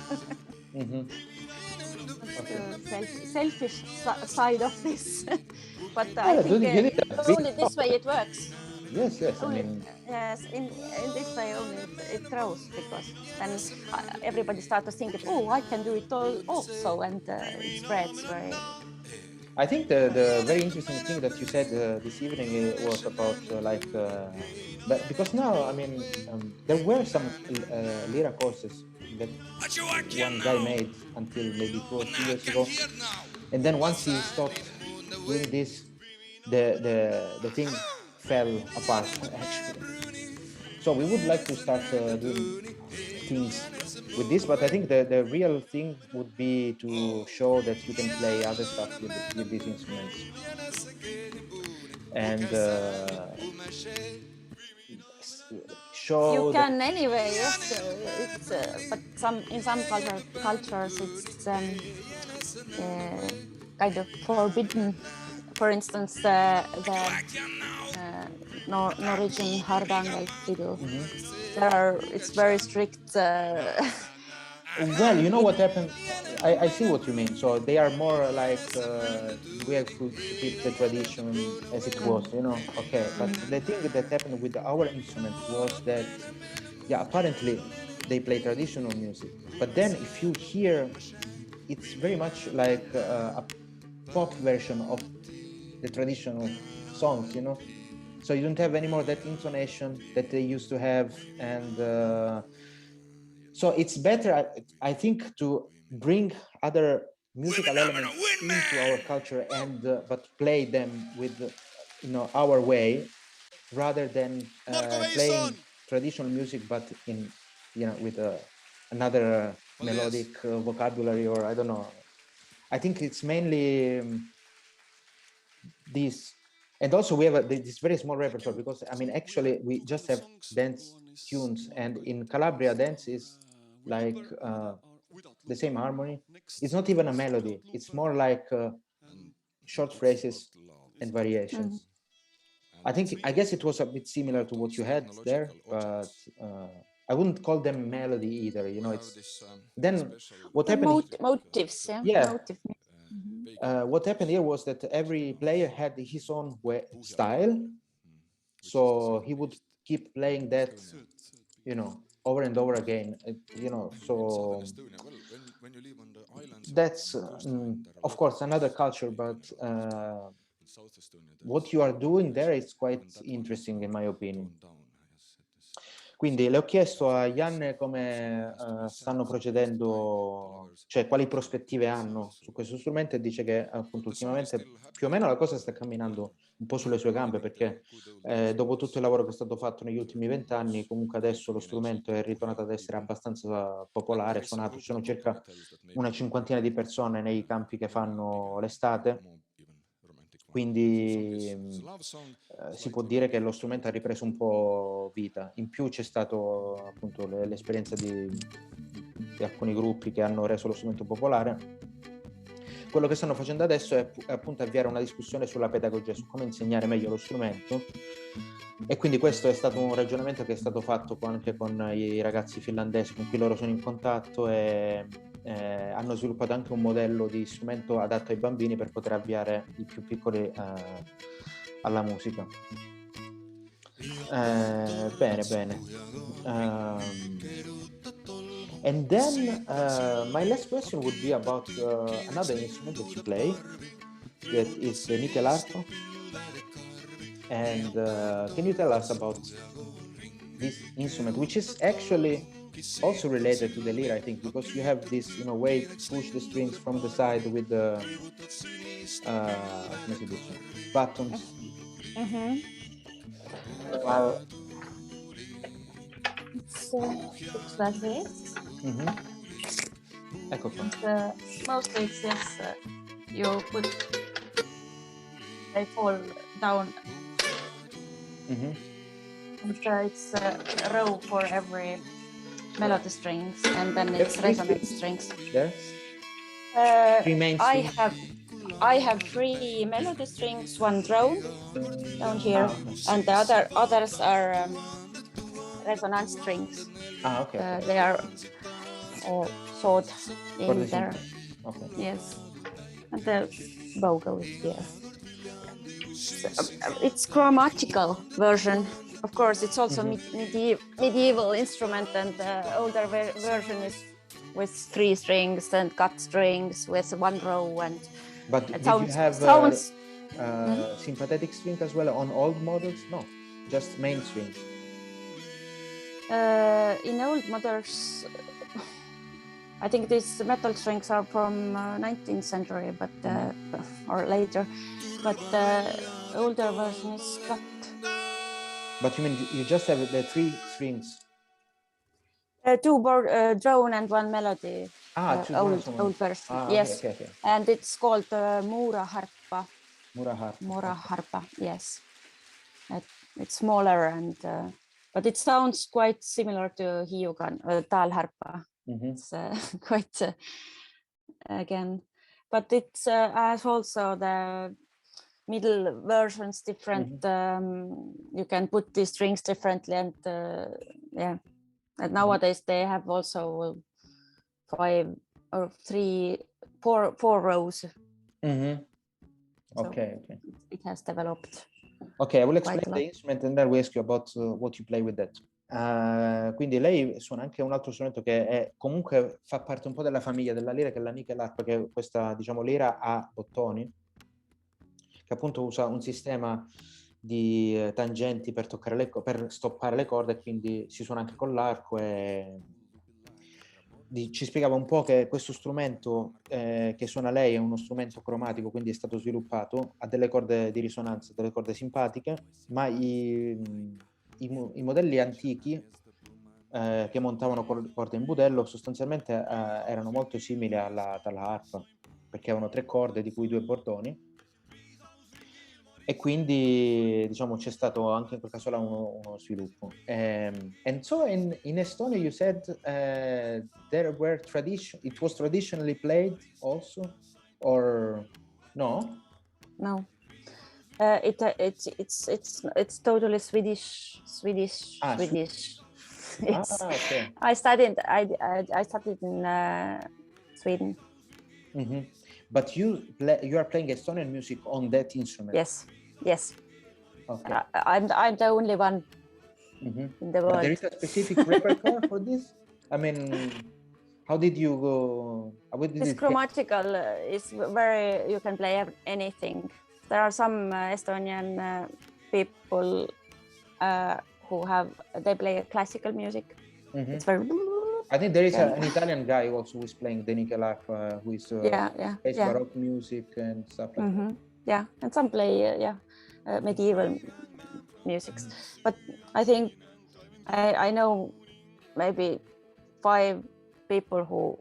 Selfish side of this, but I think only this way it works. Yes, I mean, yes, in this way only it grows, because then everybody starts to think, oh, I can do it also, and it spreads very. I think the very interesting thing that you said this evening was about but because now, I mean, there were some lira courses that one guy made until maybe 2 or 3 years ago, and then once he stopped doing this, the thing fell apart actually. So we would like to start doing things with this, but I think the real thing would be to show that you can play other stuff with these instruments, and show you can anyway. Yes, it's but in some cultures it's kind of forbidden. For instance, the Norwegian Hardanger fiddle. It's very strict. Well, you know what happened? I see what you mean. So they are more like we have to keep the tradition as it was, you know. Okay, but the thing that happened with our instrument was that, yeah, apparently they play traditional music, but then if you hear, it's very much like a pop version of the traditional songs, you know. So you don't have anymore that intonation that they used to have, and so it's better, I think, to bring other musical elements into our culture, and but play them with, you know, our way, rather than playing traditional music, but in, you know, with another melodic vocabulary, or I don't know. I think it's mainly this, and also we have this very small repertoire, because I mean, actually we just have dance tunes, and in Calabria dance is like the same harmony. It's not even a melody, it's more like short phrases and variations. I guess it was a bit similar to what you had there, but I wouldn't call them melody either, you know. It's then what happened, motives, yeah. Motive. What happened here was that every player had his own style, so he would keep playing that, you know, over and over again, you know. So that's of course another culture, but what you are doing there is quite interesting in my opinion. Quindi le ho chiesto a Janne come stanno procedendo, cioè quali prospettive hanno su questo strumento, e dice che appunto ultimamente più o meno la cosa sta camminando un po' sulle sue gambe, perché dopo tutto il lavoro che è stato fatto negli ultimi 20 anni, comunque adesso lo strumento è ritornato ad essere abbastanza popolare, suonato. Ci sono circa una cinquantina di persone nei campi che fanno l'estate, quindi si può dire che lo strumento ha ripreso un po' vita. In più c'è stato appunto l'esperienza di alcuni gruppi che hanno reso lo strumento popolare. Quello che stanno facendo adesso è appunto avviare una discussione sulla pedagogia, su come insegnare meglio lo strumento, e quindi questo è stato un ragionamento che è stato fatto anche con i ragazzi finlandesi con cui loro sono in contatto, e hanno sviluppato anche un modello di strumento adatto ai bambini per poter avviare i più piccoli alla musica. Bene, bene. And then my last question would be about another instrument that you play, that is the Talharpa. And can you tell us about this instrument, which is actually also related to the lira, I think, because you have this, you know, way to push the strings from the side with the buttons. Well, it looks like this. Ecco qua. And, mostly it's just you put, they fall down. And it's a row for every melody strings, and then it's resonant strings. Yes. Three main strings. I have 3 melody strings, 1 drone down here, and the others are resonant strings. Okay. They are all sawed in there. Okay. Yes, and the bow goes here. It's chromatical version. Of course, it's also medieval instrument, and the older version is with 3 strings and cut strings with 1 row. And but did you have sympathetic strings as well on old models? No, just main strings. In old models, I think these metal strings are from 19th century, but or later. But the older version is cut. But you mean you just have the 3 strings? 2 drone and 1 melody. Old version. Yes. Okay. And it's called Muraharpa. Muraharpa. Yes. It's smaller, and but it sounds quite similar to Hiukan, Talharpa. It's quite again, but it has also the middle versions different. You can put the strings differently, and and nowadays they have also 5 or 4 rows. Okay. It has developed. Okay, I will explain the instrument and then we ask you about what you play with that. Quindi lei suona anche un altro strumento che comunque fa parte un po' della famiglia della lira, che è la Talharpa, che è questa, diciamo, lira a bottoni, che appunto usa un sistema di tangenti per toccare per stoppare le corde, quindi si suona anche con l'arco. E ci spiegava un po' che questo strumento che suona lei è uno strumento cromatico, quindi è stato sviluppato, ha delle corde di risonanza, delle corde simpatiche, ma i i modelli antichi che montavano corde in budello sostanzialmente erano molto simili alla Talharpa, perché avevano 3 corde di cui 2 bordoni, e quindi diciamo c'è stato anche in quel caso là uno sviluppo. And so in Estonia you said there were it was traditionally played also, or no? No. It's totally Swedish. Ah, Swedish. Yes. okay. I studied in Sweden. Mm-hmm. But you are playing Estonian music on that instrument. Yes. Okay. I'm the only one Mm-hmm. in the But world. there is a specific repertoire for this? I mean, how did you go? It's chromatical. It's very, you can play anything. There are some Estonian people they play classical music. Mm-hmm. It's very. I think there is an Italian guy also who is playing the Talharpa, who is plays Baroque music and stuff like that. Yeah, and some play medieval musics. But I think I know maybe 5 people who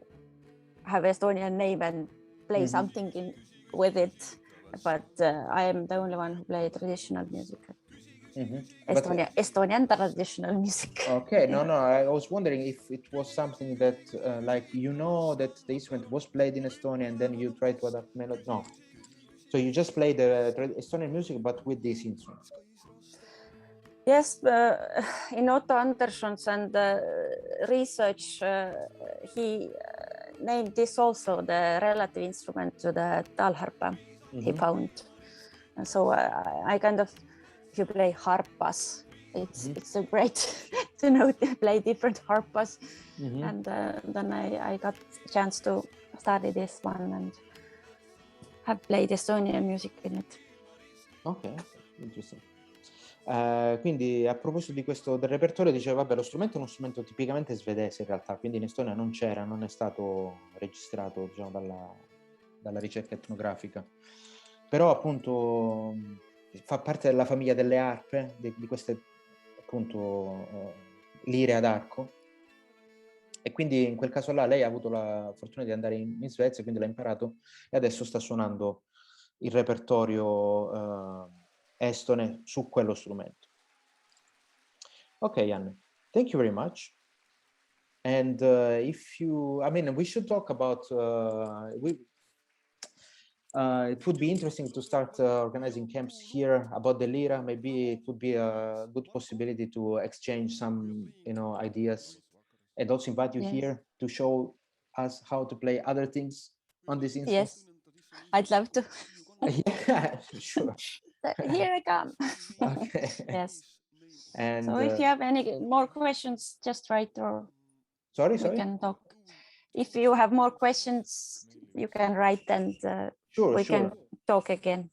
have Estonian name and play something with it. But I am the only one who play traditional music. Estonian traditional music. Okay, no, I was wondering if it was something that, like, that the instrument was played in Estonia and then you try to adapt melody. No, so you just play the Estonian music, but with this instrument. Yes, in Otto Andersson's and research, he named this also the relative instrument to the Talharpa he found. And so I kind of, if you play harpas, it's so great to know to play different harpas. And then I got a chance to study this one and have played Estonian music in it. Ok, interesting. Quindi a proposito di questo del repertorio, diceva vabbè, lo strumento è uno strumento tipicamente svedese in realtà, quindi in Estonia non c'era, non è stato registrato, diciamo, dalla ricerca etnografica, però appunto fa parte della famiglia delle arpe, di queste appunto lire ad arco, e quindi in quel caso là lei ha avuto la fortuna di andare in Svezia, quindi l'ha imparato e adesso sta suonando il repertorio estone su quello strumento. Okay, Janne, thank you very much. And we should talk about, it would be interesting to start organizing camps here about the lira. Maybe it would be a good possibility to exchange some, ideas, and also invite you here to show us how to play other things on this instrument. Yes, I'd love to. Yeah, sure. Here I come. Okay. Yes. And so if you have any more questions, just write or sorry. We can talk. If you have more questions, you can write and we can talk again.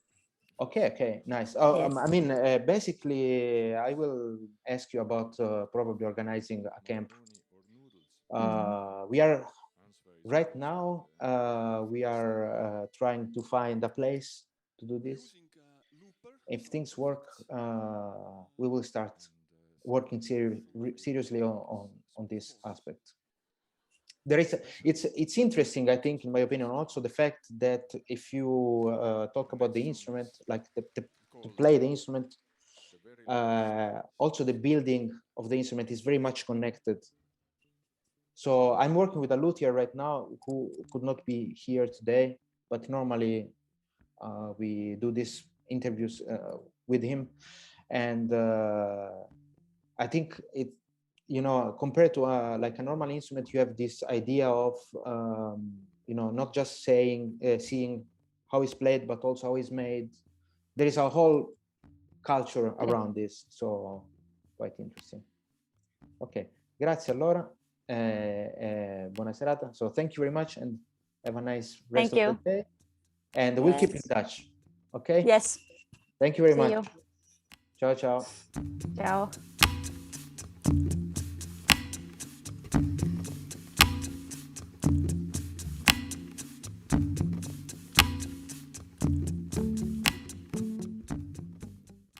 Okay, nice. Yes. Basically, I will ask you about probably organizing a camp. We are right now. We are trying to find a place to do this. If things work, we will start working seriously on this aspect. It's interesting, I think, in my opinion, also the fact that if you talk about the instrument, like to play the instrument, also the building of the instrument is very much connected. So I'm working with a luthier right now who could not be here today, but normally we do these interviews with him, and I think it, compared to like a normal instrument, you have this idea of not just seeing how it's played, but also how it's made. There is a whole culture around this, so quite interesting. Ok, grazie allora, buona serata. So thank you very much and have a nice rest of the day, and we'll keep in touch. Okay? Yes. Thank you very much. You. Ciao. Ciao.